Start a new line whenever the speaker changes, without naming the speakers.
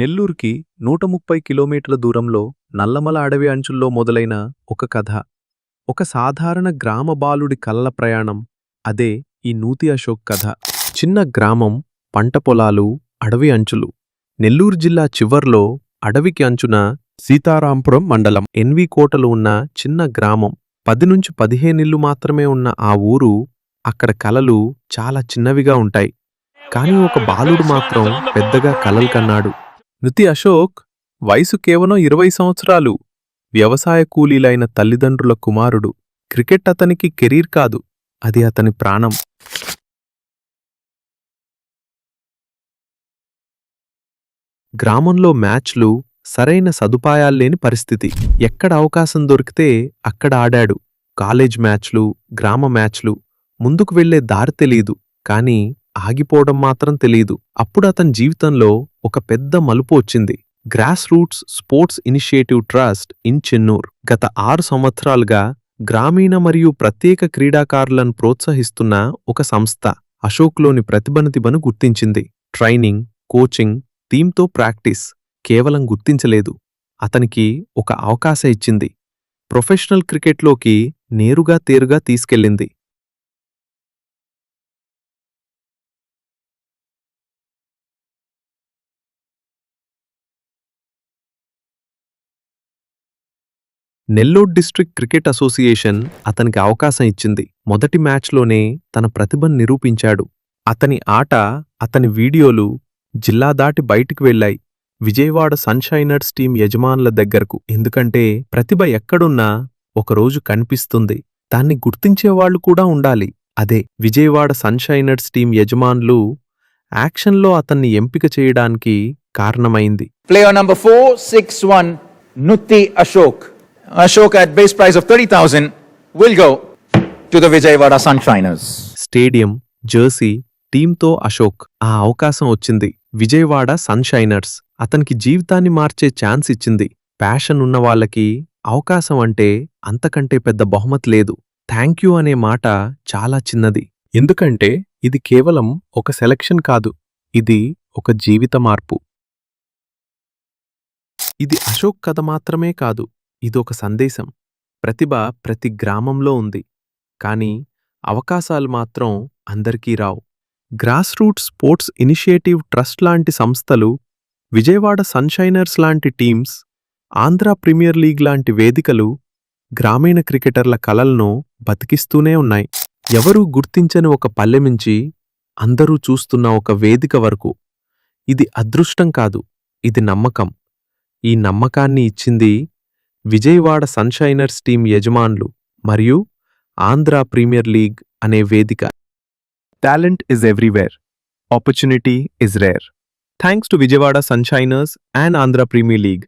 నెల్లూరుకి 130 కిలోమీటర్ల దూరంలో నల్లమల అడవి అంచుల్లో మొదలైన ఒక కథ. ఒక సాధారణ గ్రామ బాలుడి కలల ప్రయాణం. అదే ఈ నూతి అశోక్ కథ. చిన్న గ్రామం, పంట పొలాలు, అడవి అంచులు. నెల్లూరు జిల్లా చివర్లో అడవికి అంచున సీతారాంపురం మండలం ఎన్వి కోటలు ఉన్న చిన్న గ్రామం. 10 నుంచి 15 ఇళ్ళు మాత్రమే ఉన్న ఆ ఊరు. అక్కడ కలలు చాలా చిన్నవిగా ఉంటాయి. కాని ఒక బాలుడు మాత్రం పెద్దగా కలలు కన్నాడు. నూతి అశోక్ వయసు కేవలం 20 సంవత్సరాలు. వ్యవసాయ కూలీలైన తల్లిదండ్రుల కుమారుడు. క్రికెట్ అతనికి కెరీర్ కాదు, అది అతని ప్రాణం. గ్రామంలో మ్యాచ్లు, సరైన సదుపాయాల్లేని పరిస్థితి. ఎక్కడ అవకాశం దొరికితే అక్కడ ఆడాడు. కాలేజ్ మ్యాచ్లు, గ్రామ మ్యాచ్లు. ముందుకు వెళ్లే దారి తెలీదు, కాని ఆగిపోవడం మాత్రం తెలీదు. అప్పుడు అతని జీవితంలో ఒక పెద్ద మలుపు వచ్చింది. Grass roots sports initiative trust in Chennur గత 6 సంవత్సరాలుగా గ్రామీణ మరియు ప్రత్యేక క్రీడాకారులను ప్రోత్సహిస్తున్న ఒక సంస్థ. అశోక్లోని ప్రతిభను గుర్తించింది. ట్రైనింగ్, కోచింగ్, టీంతో ప్రాక్టీస్ కేవలం గుర్తించలేదు, అతనికి ఒక అవకాశం ఇచ్చింది. ప్రొఫెషనల్ క్రికెట్లోకి నేరుగా తీసుకెళ్ళింది. నెల్లూరు డిస్ట్రిక్ట్ క్రికెట్ అసోసియేషన్ అతనికి అవకాశం ఇచ్చింది. మొదటి మ్యాచ్లోనే తన ప్రతిభను నిరూపించాడు. అతని ఆట, అతని వీడియోలు జిల్లా దాటి బయటికి వెళ్లాయి. విజయవాడ సన్షైనర్స్ టీం యజమానుల దగ్గరకు. ఎందుకంటే ప్రతిభ ఎక్కడున్నా ఒకరోజు కనిపిస్తుంది. దాన్ని గుర్తించేవాళ్లు కూడా ఉండాలి. అదే విజయవాడ సన్షైనర్స్ టీం యజమానులు యాక్షన్లో అతన్ని ఎంపిక చేయడానికి కారణమైంది.
Player number 461, Nutty Ashok. Ashok at base price of 30,000 will go to the Vijayawada Sunshiners.
Stadium, Jersey, టీంతో అశోక్. ఆ అవకాశం వచ్చింది. విజయవాడ సన్షైనర్స్ అతనికి జీవితాన్ని మార్చే ఛాన్స్ ఇచ్చింది. ప్యాషన్ ఉన్నవాళ్లకి అవకాశం అంటే అంతకంటే పెద్ద బహుమతి లేదు. థ్యాంక్యూ అనే మాట చాలా చిన్నది. ఎందుకంటే ఇది కేవలం ఒక సెలక్షన్ కాదు, ఇది ఒక జీవిత మార్పు. ఇది అశోక్ కథ మాత్రమే కాదు, ఇదొక సందేశం. ప్రతిభ ప్రతి గ్రామంలో ఉంది, కానీ అవకాశాలు మాత్రం అందరికీ రావు. Grass root sports initiative trust లాంటి సంస్థలు, విజయవాడ సన్షైనర్స్ లాంటి టీమ్స్, ఆంధ్ర ప్రీమియర్ లీగ్ లాంటి వేదికలు గ్రామీణ క్రికెటర్ల కలలను బతికిస్తూనే ఉన్నాయి. ఎవరూ గుర్తించని ఒక పల్లెమించి అందరూ చూస్తున్న ఒక వేదిక వరకు. ఇది అదృష్టం కాదు, ఇది నమ్మకం. ఈ నమ్మకాన్ని ఇచ్చింది విజయవాడ సన్షైనర్స్ టీం యజమానులు మరియు ఆంధ్ర ప్రీమియర్ లీగ్ అనే వేదిక. Talent is everywhere, opportunity is rare. Thanks to Vijayawada Sunshiners and Andhra premier league.